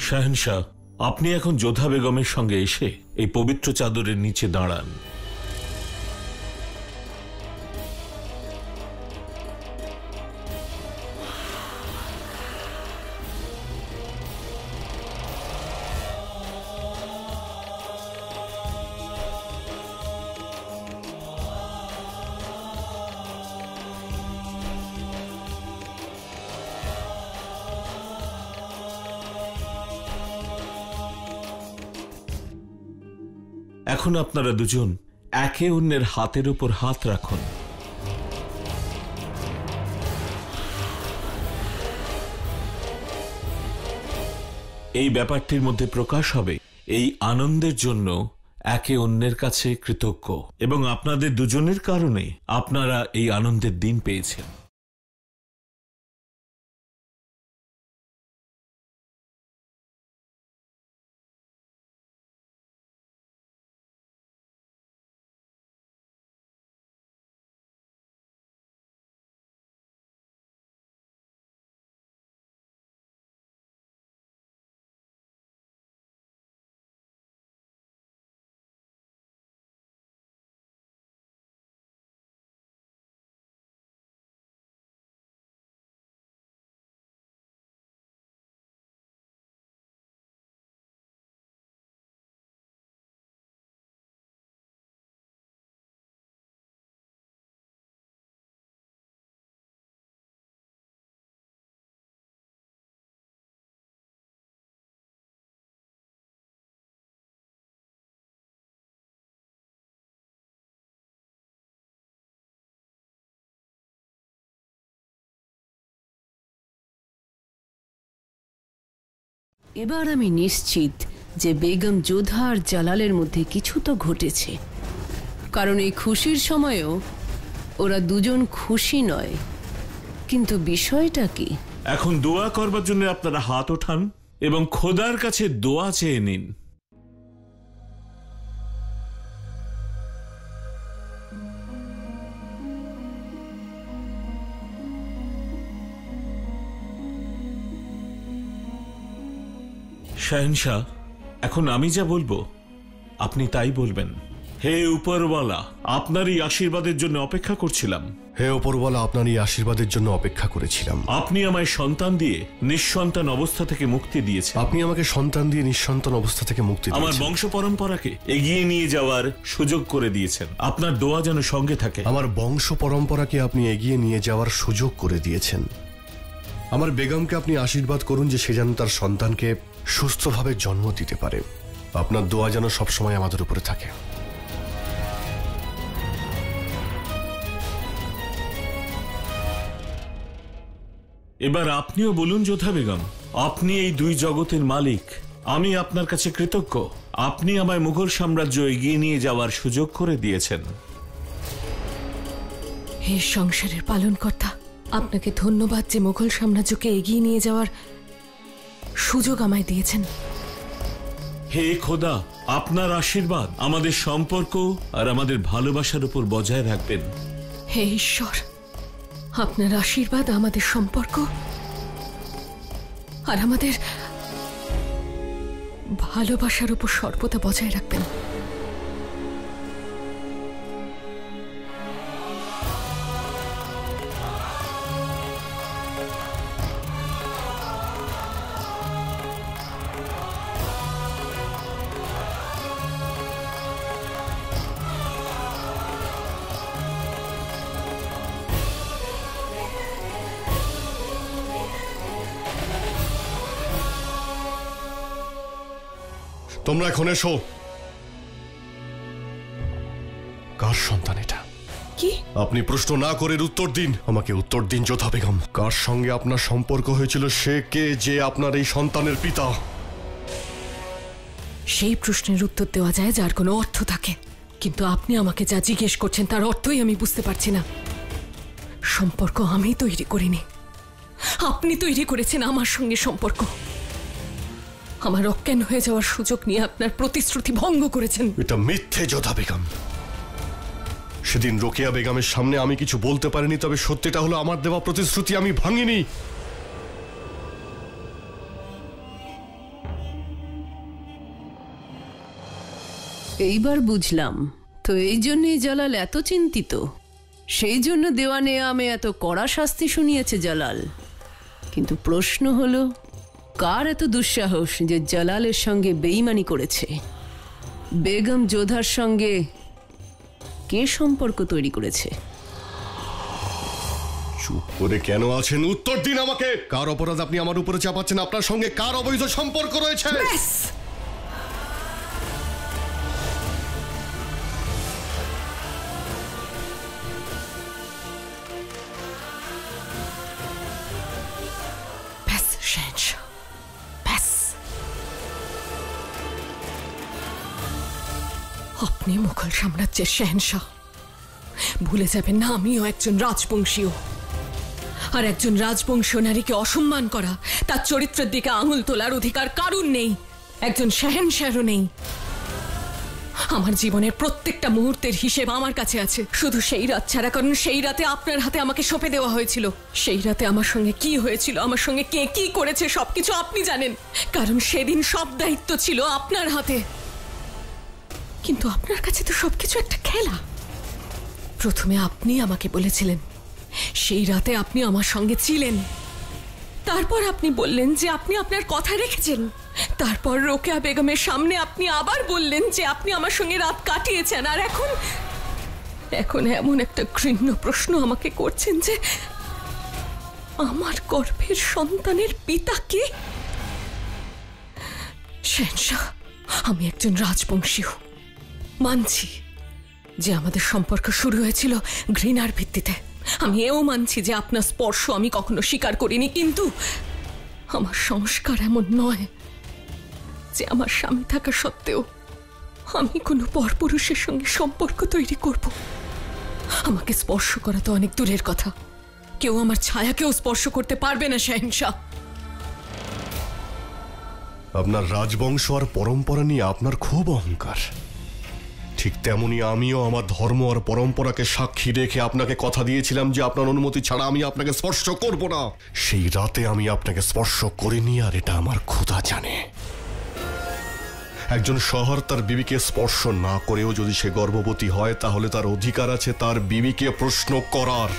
শাহেনশাহ, আপনি এখন যোধা বেগমের সঙ্গে এসে এই পবিত্র চাদরের নিচে দাঁড়ান। এখন আপনারা দুজন একে অন্যের হাতের উপর হাত রাখুন। এই ব্যাপারটির মধ্যে প্রকাশ হবে এই আনন্দের জন্য একে অন্যের কাছে কৃতজ্ঞ, এবং আপনাদের দুজনের কারণে আপনারা এই আনন্দের দিন পেয়েছেন। এবার আমি নিশ্চিত যে বেগম যোধা আর জালালের মধ্যে কিছু তো ঘটেছে, কারণ এই খুশির সময়েও ওরা দুজন খুশি নয়। কিন্তু বিষয়টা কি? এখন দোয়া করবার জন্য আপনারা হাত ওঠান এবং খোদার কাছে দোয়া চেয়ে নিন। শাহেনশাহ, এখন আমি যা বলবো আপনি তাই বলবেন। হে উপরওয়ালা, আপনারই আশীর্বাদের জন্য অপেক্ষা করছিলাম। হে উপরওয়ালা, আপনারই আশীর্বাদের জন্য অপেক্ষা করেছিলাম। আপনি আমায় সন্তান দিয়ে নিঃসন্তান অবস্থা থেকে মুক্তি দিয়েছেন। আপনি আমাকে সন্তান দিয়ে নিঃসন্তান অবস্থা থেকে মুক্তি দিয়েছেন। আমার বংশ পরম্পরাকে এগিয়ে নিয়ে যাওয়ার সুযোগ করে দিয়েছেন। আপনার দোয়া যেন সঙ্গে থাকে। আমার বংশ পরম্পরাকে আপনি এগিয়ে নিয়ে যাওয়ার সুযোগ করে দিয়েছেন। আমার বেগমকে আপনি আশীর্বাদ করুন যে সে যেন তার সন্তানকে সুস্থভাবে জন্ম দিতে পারে। আপনার দোয়া যেন সবসময় আমাদের উপরে থাকে। এবার আপনিও বলুন যোধা বেগম, আপনি এই দুই জগতের মালিক। আমি আপনার কাছে কৃতজ্ঞ। আপনি আমায় মুঘল সাম্রাজ্য এগিয়ে নিয়ে যাওয়ার সুযোগ করে দিয়েছেন। হে সংসারের পালনকর্তা, আপনাকে ধন্যবাদ যে মুঘল সাম্রাজ্যকে এগিয়ে নিয়ে যাওয়ার সুযোগ আমায় দিয়েছেন। হে খোদা, আপনার আশীর্বাদ আমাদের সম্পর্ক আর আমাদের ভালোবাসার উপর বজায় রাখবেন। হে ঈশ্বর, আপনার আশীর্বাদ আমাদের সম্পর্ক আর আমাদের ভালোবাসার উপর সর্বদা বজায় রাখবেন। তোমরা এখন এসো। কার সন্তান এটা? কি? আপনি প্রশ্ন না করে উত্তর দিন। আমাকে উত্তর দিন যোধা বেগম। কার সঙ্গে আপনার সম্পর্ক হয়েছিল? সে কে যে আপনার এই সন্তানের পিতা? সেই প্রশ্নের উত্তর দেওয়া যায় যার কোনো অর্থ থাকে, কিন্তু আপনি আমাকে যা জিজ্ঞেস করছেন তার অর্থই আমি বুঝতে পারছি না। সম্পর্ক আমি তৈরি করিনি, আপনি তৈরি করেছেন আমার সঙ্গে সম্পর্ক। আমার অজ্ঞান হয়ে যাওয়ার সুযোগ নিয়ে আপনার প্রতিশ্রুতি ভঙ্গ করেছেন। এটা মিথ্যে যোধা বেগম। সেদিন রোকেয়া বেগমের সামনে আমি কিছু বলতে পারিনি, তবে সত্যিটা হলো আমার দেওয়া প্রতিশ্রুতি আমি ভাঙিনি। এইবার বুঝলাম, তো এই জন্যই জালাল এত চিন্তিত, সেই জন্য দেওয়ানে আমি এত কড়া শাস্তি শুনিয়েছে জালাল। কিন্তু প্রশ্ন হলো, কার এত দুঃসাহস যে জালালের সঙ্গে বেইমানি করেছে? বেগম যোধার সঙ্গে কে সম্পর্ক তৈরি করেছে? চুপ করে কেন আছেন? উত্তর দিন আমাকে। কার অপরাধ আপনি আমার উপরে চাপাচ্ছেন? আপনার সঙ্গে কার অবৈধ সম্পর্ক রয়েছে? আপনি মুঘল সাম্রাজ্যের শেহনশাহ, ভুলে যাবেন না আমিও একজন রাজবংশীয়। আর একজন রাজবংশীয় নারীকে অসম্মান করা, তার চরিত্রের দিকে আঙুল তোলার অধিকার কারুর নেই, একজন শেহনশাহও নেই। আমার জীবনের প্রত্যেকটা মুহূর্তের হিসেব আমার কাছে আছে, শুধু সেই রাত ছাড়া, কারণ সেই রাতে আপনার হাতে আমাকে সঁপে দেওয়া হয়েছিল। সেই রাতে আমার সঙ্গে কি হয়েছিল, আমার সঙ্গে কে কি করেছে সবকিছু আপনি জানেন, কারণ সেদিন সব দায়িত্ব ছিল আপনার হাতে। কিন্তু আপনার কাছে তো সবকিছু একটা খেলা। প্রথমে আপনি আমাকে বলেছিলেন সেই রাতে আপনি আমার সঙ্গে ছিলেন, তারপর আপনি বললেন যে আপনি আপনার কথা রেখেছেন, তারপর রোকেয়া বেগমের সামনে আপনি আবার বললেন যে আপনি আমার সঙ্গে রাত কাটিয়েছেন, আর এখন এমন একটা ঘৃণ্য প্রশ্ন আমাকে করছেন যে আমার গর্ভের সন্তানের পিতা কে? শেহনশাহ, আমি একজন রাজবংশীয়, মানছি যে আমাদের সম্পর্ক শুরু হয়েছিল ঘৃণার ভিত্তিতে। আমি এও মানছি যে আপনার স্পর্শ আমি কখনো স্বীকার করিনি, কিন্তু আমার সংস্কার এমন নয় যে আমার স্বামী থাকা সত্ত্বেও আমি কোনো পরপুরুষের সঙ্গে সম্পর্ক তৈরি করব। আমাকে স্পর্শ করা তো অনেক দূরের কথা, কেউ আমার ছায়াকেও স্পর্শ করতে পারবে না শেহনশাহ। আপনার রাজবংশ আর পরম্পরা নিয়ে আপনার খুব অহংকার। ঠিক তেমনি আমিও আমার ধর্ম আর পরম্পরাকে সাক্ষী রেখে আপনাকে কথা দিয়েছিলাম যে আপনার অনুমতি ছাড়া আমি আপনাকে স্পর্শ করব না। সেই রাতে আমি আপনাকে স্পর্শ করিনি, আর এটা আমার খোদা জানে। একজন শহর তার বিবিকে স্পর্শ না করেও যদি সে গর্ভবতী হয়, তাহলে তার অধিকার আছে তার বিবিকে প্রশ্ন করার।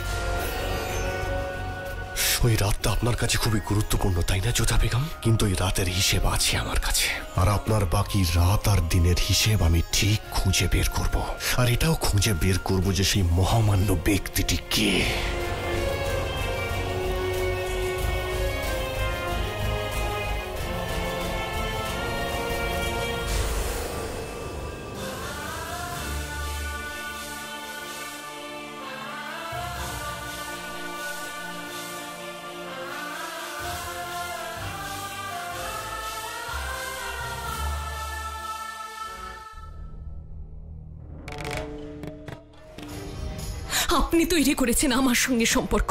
ওই রাতটা আপনার কাছে খুবই গুরুত্বপূর্ণ, তাই না যোধা বেগম? কিন্তু ওই রাতের হিসেব আছে আমার কাছে, আর আপনার বাকি রাত আর দিনের হিসেব আমি ঠিক খুঁজে বের করব। আর এটাও খুঁজে বের করব যে সেই মহামান্য ব্যক্তিটি কে। আপনি তৈরি করেছেন আমার সঙ্গে সম্পর্ক,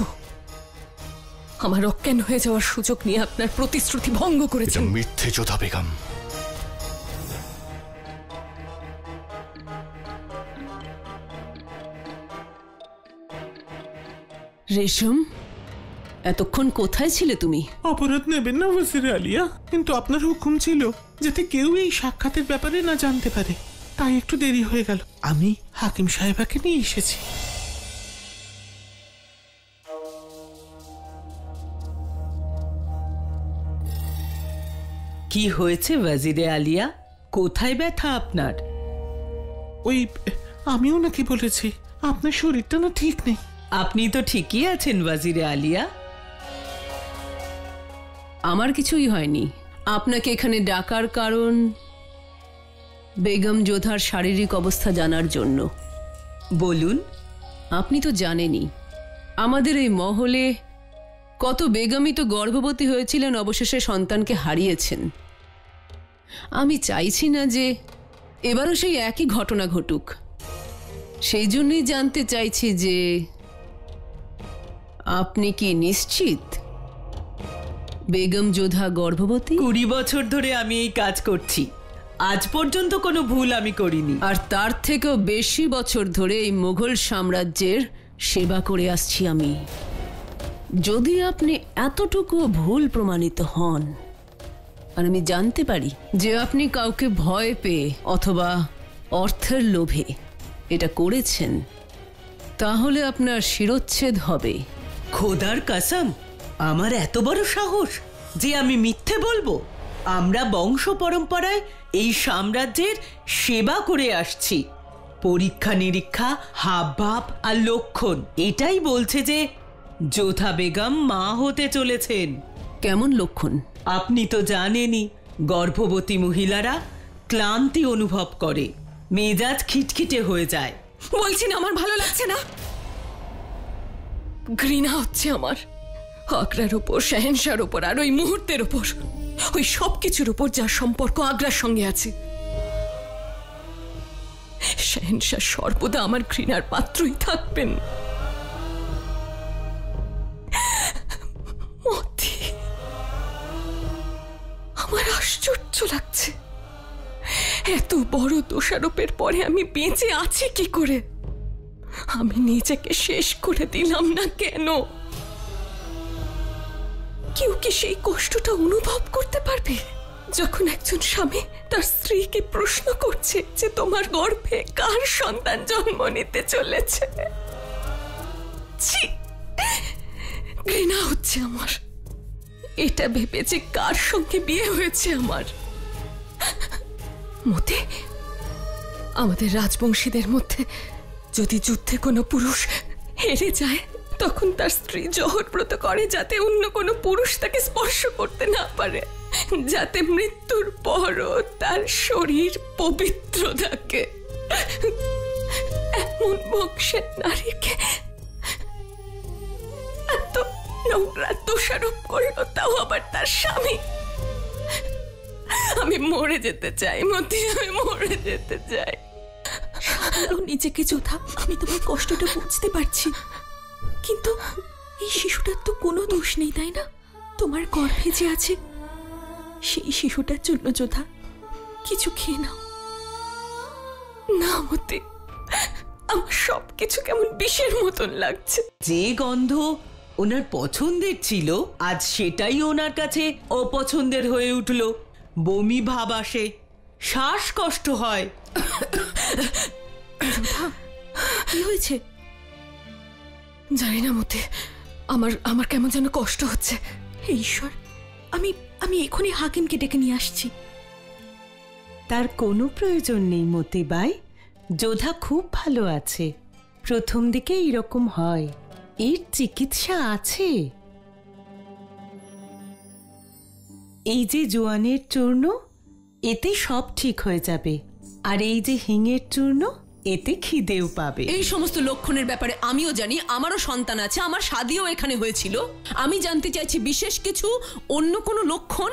আমার অজ্ঞান হয়ে যাওয়ার সুযোগ নিয়ে আপনার প্রতিশ্রুতি ভঙ্গ করেছেন। এটা মিথ্যে যোধা বেগম। রেশম, এতক্ষণ কোথায় ছিলে তুমি? অপরাধ নেবেন না ওয়াজিরে আলিয়া, কিন্তু আপনার হুকুম ছিল যাতে কেউ এই সাক্ষাতের ব্যাপারে না জানতে পারে, তাই একটু দেরি হয়ে গেল। আমি হাকিম সাহেবাকে নিয়ে এসেছি। কি হয়েছে ওয়াজিরে আলিয়া? কোথায় ব্যথা আপনার? ওই আমিও নাকি বলেছি আপনার শরীরটা না ঠিক নেই। আপনি তো ঠিকই আছেন ওয়াজিরে আলিয়া। আমার কিছুই হয়নি। আপনাকে এখানে ডাকার কারণ বেগম যোধার শারীরিক অবস্থা জানার জন্য। বলুন। আপনি তো জানেনই আমাদের এই মহলে কত বেগমই তো গর্ভবতী হয়েছিলেন, অবশেষে সন্তানকে হারিয়েছেন। আমি চাইছি না যে এবারও সেই একই ঘটনা ঘটুক, সেই জন্যই জানতে চাইছি যে আপনি কি নিশ্চিত বেগম যোধা গর্ভবতী? 20 বছর ধরে আমি এই কাজ করছি, আজ পর্যন্ত কোনো ভুল আমি করিনি। আর তার থেকেও বেশি বছর ধরে এই মুঘল সাম্রাজ্যের সেবা করে আসছি আমি। যদি আপনি এতটুকু ভুল প্রমাণিত হন আর আমি জানতে পারি যে আপনি কাউকে ভয় পেয়ে অথবা অর্থের লোভে এটা করেছেন, তাহলে আপনার শিরচ্ছেদ হবে। খোদার কসম, আমার এত বড় সাহস যে আমি মিথ্যে বলবো? আমরা বংশ পরম্পরায় এই সাম্রাজ্যের সেবা করে আসছি। পরীক্ষা নিরীক্ষা, হাবভাব আর লক্ষণ এটাই বলছে যে যোধা বেগম মা হতে চলেছেন। কেমন লক্ষণ? আপনি তো জানেনই, গর্ভবতী মহিলারা ক্লান্তি অনুভব করে, মেজাজ খিটখিটে হয়ে যায়। বলছি না আমার ভালো লাগছে না, ঘৃণা হচ্ছে আমার আগ্রার উপর, শাহেনশার উপর, আর ওই মুহূর্তের উপর, ওই সব কিছুর উপর যার সম্পর্ক আগ্রার সঙ্গে আছে। শাহেনশাহ সর্বদা আমার ঘৃণার পাত্রই থাকবেন। মতি, আমার আশ্চর্য লাগছে, এত বড় দোষারোপের পরে আমি বেঁচে আছি কি করে? আমি নিজেকে শেষ করে দিলাম না কেন? কেউ কি সেই কষ্টটা অনুভব করতে পারবে যখন একজন স্বামী তার স্ত্রীকে প্রশ্ন করছে যে তোমার গর্ভে কার সন্তান জন্ম নিতে চলেছে? ছি, ঘৃণা হচ্ছে আমার এটা ভেবে যে কার সঙ্গে বিয়ে হয়েছে আমার। মতে, আমাদের রাজবংশীদের মধ্যে যদি যুদ্ধে কোনো পুরুষ হেরে যায় তখন তার স্ত্রী জহরব্রত করে যাতে অন্য কোনো পুরুষ তাকে স্পর্শ করতে না পারে, যাতে মৃত্যুর পরও তার শরীর পবিত্র থাকে। এমন বংশের নারীকে এত নোংরা দোষারোপ করলো, তাও আবার তার স্বামী। আমি মরে যেতে চাই মতি, আমি মরে যেতে চাই। নিজেকে যোধা, আমি তোমার কষ্টটা বুঝতে পারছি, কিন্তু এই শিশুটার তো কোনো দোষ নেই, তাই না? তোমার গর্ভে যে আছে সেই শিশুটার জন্য যোধা কিছু খেয়ে নাও। না মতি, আমার সবকিছু কেমন বিষের মতন লাগছে। যে গন্ধ ওনার পছন্দের ছিল আজ সেটাই ওনার কাছে অপছন্দের হয়ে উঠল। বমি ভাব আসে, শ্বাসকষ্ট হয়। কি হয়েছে? জানি না মতি, আমার কেমন যেন কষ্ট হচ্ছে। হে ঈশ্বর, আমি এখনই হাকিমকে ডেকে নিয়ে আসছি। তার কোনো প্রয়োজন নেই মতিবাই, যোধা খুব ভালো আছে। প্রথম দিকে এরকম হয়, এর চিকিৎসা আছে। এই যে জোয়ানের চূর্ণ, এতে সব ঠিক হয়ে যাবে। আর এই যে হিঙের চূর্ণ, এতে খিদেও পাবে। এই সমস্ত লক্ষণের ব্যাপারে আমিও জানি, আমারও সন্তান আছে, আমার শাদিও এখানে হয়েছিল। আমি জানতে চাইছি বিশেষ কিছু, অন্য কোনো লক্ষণ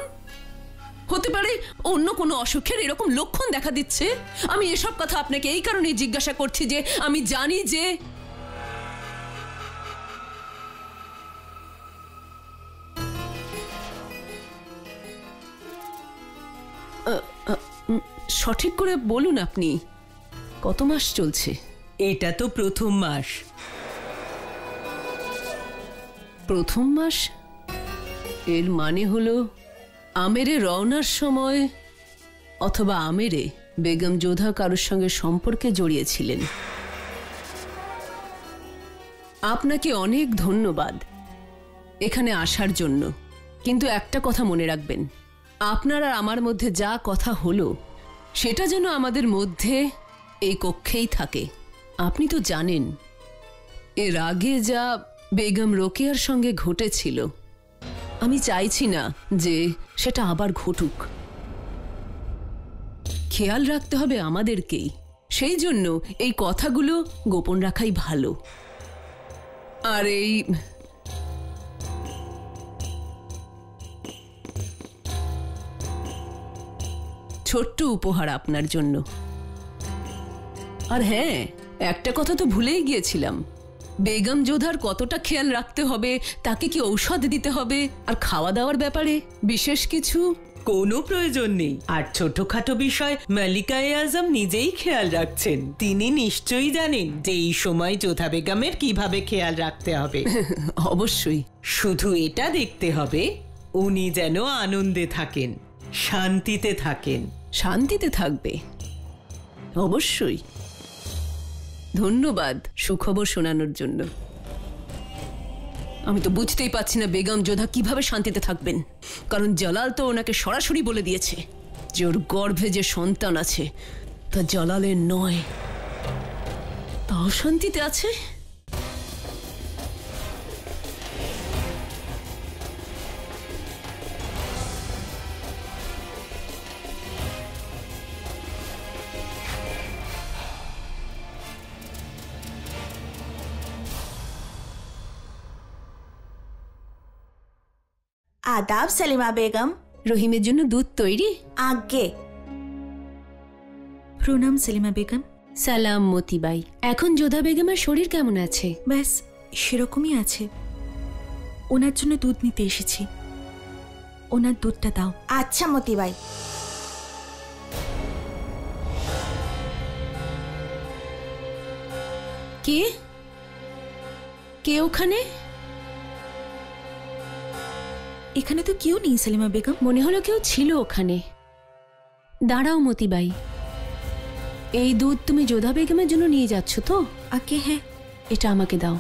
হতে পারে, অন্য কোনো অসুখের এরকম লক্ষণ দেখা দিচ্ছে। আমি এসব কথা আপনাকে এই কারণে জিজ্ঞাসা করছি যে আমি জানি যে সঠিক করে বলুন, আপনি কত মাস চলছে? এটা তো প্রথম মাস। প্রথম মাস? এর মানে হলো আমেরে রওনার সময় অথবা আমেরে বেগম যোধা কারোর সঙ্গে সম্পর্কে জড়িয়েছিলেন। আপনাকে অনেক ধন্যবাদ এখানে আসার জন্য, কিন্তু একটা কথা মনে রাখবেন, আপনার আর আমার মধ্যে যা কথা হলো সেটা যেন আমাদের মধ্যে এই কক্ষেই থাকে। আপনি তো জানেন এর আগে যা বেগম রোকেয়ার সঙ্গে ঘটেছিল, আমি চাইছি না যে সেটা আবার ঘটুক। খেয়াল রাখতে হবে আমাদেরকেই, সেই জন্য এই কথাগুলো গোপন রাখাই ভালো। আর এই ছোট্ট উপহার আপনার জন্য। আর হ্যাঁ, একটা কথা তো ভুলেই গিয়েছিলাম, বেগম যোধার কতটা খেয়াল রাখতে হবে, তাকে কি ঔষধ দিতে হবে, আর খাওয়া দাওয়ার ব্যাপারে বিশেষ কিছু কোনো প্রয়োজন নেই। আর ছোটখাটো বিষয় মালিকা-ই-আজম নিজেই খেয়াল রাখছেন। তিনি নিশ্চয়ই জানেন যে এই সময় যোধা বেগমের কিভাবে খেয়াল রাখতে হবে। অবশ্যই। শুধু এটা দেখতে হবে উনি যেন আনন্দে থাকেন, শান্তিতে থাকেন। শান্তিতে থাকবে, অবশ্যই। ধন্যবাদ সুখবর শোনানোর জন্য। আমি তো বুঝতেই পারছি না বেগম যোধা কিভাবে শান্তিতে থাকবেন, কারণ জালাল তো ওনাকে সরাসরি বলে দিয়েছে যে ওর গর্ভে যে সন্তান আছে তা জালালের নয়। তাও শান্তিতে আছে? आदाब सलीमा बेगम। রহিমের জন্য দুধ তৈরি? आगे। প্রণাম সেলিমা বেগম। সালাম মতিবাই। এখন যোধা বেগমের শরীর কেমন আছে? ব্যাস সেরকমই আছে। ওনার জন্য দুধ নিতে এসেছি, ওনার দুধটা দাও। अच्छा मोती भाई। কে কে ওখানে? এখানে তো কেউ নেই সেলিমা বেগম। মনে হলো কেউ ছিল ওখানে। দাঁড়াও মতিবাই, এই দুধ তুমি যোধা বেগমের জন্য নিয়ে যাচ্ছ তো? আগে হ্যাঁ। এটা আমাকে দাও।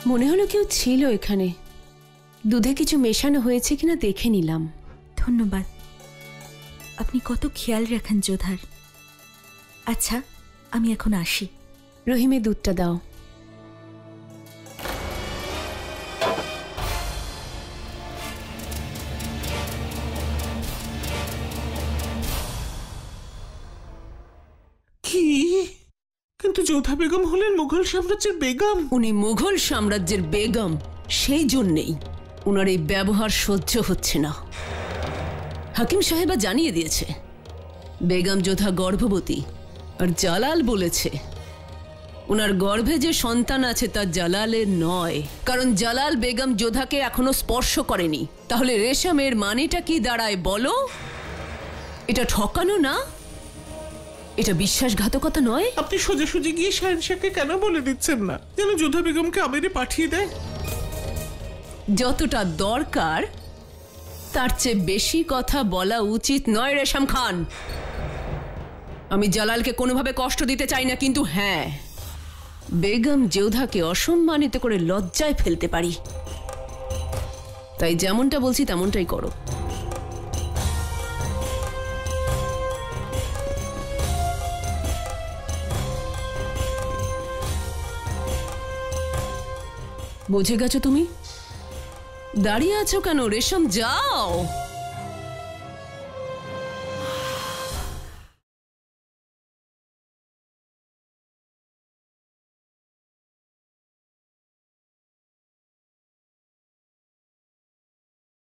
মনে হলো কেউ ছিল এখানে। দুধে কিছু মেশানো হয়েছে কিনা দেখে নিলাম। ধন্যবাদ, আপনি কত খেয়াল রাখেন যোধার। আচ্ছা আমি এখন আসি। রহিমের দুধটা দাও। কি? কিন্তু যোধা বেগম হলেন মুঘল সাম্রাজ্যের বেগম। উনি মুঘল সাম্রাজ্যের বেগম, সেই জন্যেই উনার এই ব্যবহার সহ্য হচ্ছে না। হাকিম সাহেবা জানিয়ে দিয়েছে বেগম যোধা গর্ভবতী, আর জালাল বলেছে উনার গর্ভে যে সন্তান আছে তা জালালের নয়, কারণ জালাল বেগম যোধাকে এখনো স্পর্শ করেনি। তাহলে রেশমের মানেটা কি দাঁড়ায় বলো? এটা ঠকানো না? এটা বিশ্বাসঘাতকতা নয়? আপনি সোজাসুজি গিয়ে শাহেনশাহকে কেন বলে দিচ্ছেন না যেন যোধা বেগমকে আমেরে পাঠিয়ে দেয়? যতটা দরকার তার চেয়ে বেশি কথা বলা উচিত নয় রেশম খান। আমি জালালকে কোনোভাবে কষ্ট দিতে চাই না, কিন্তু হ্যাঁ, বেগম যোধাকে অসম্মানিত করে লজ্জায় ফেলতে পারি। তাই যেমনটা বলছি তেমনটাই করো। বুঝে গেছো তুমি? দাঁড়িয়ে আছো কেন? রেশম যাও।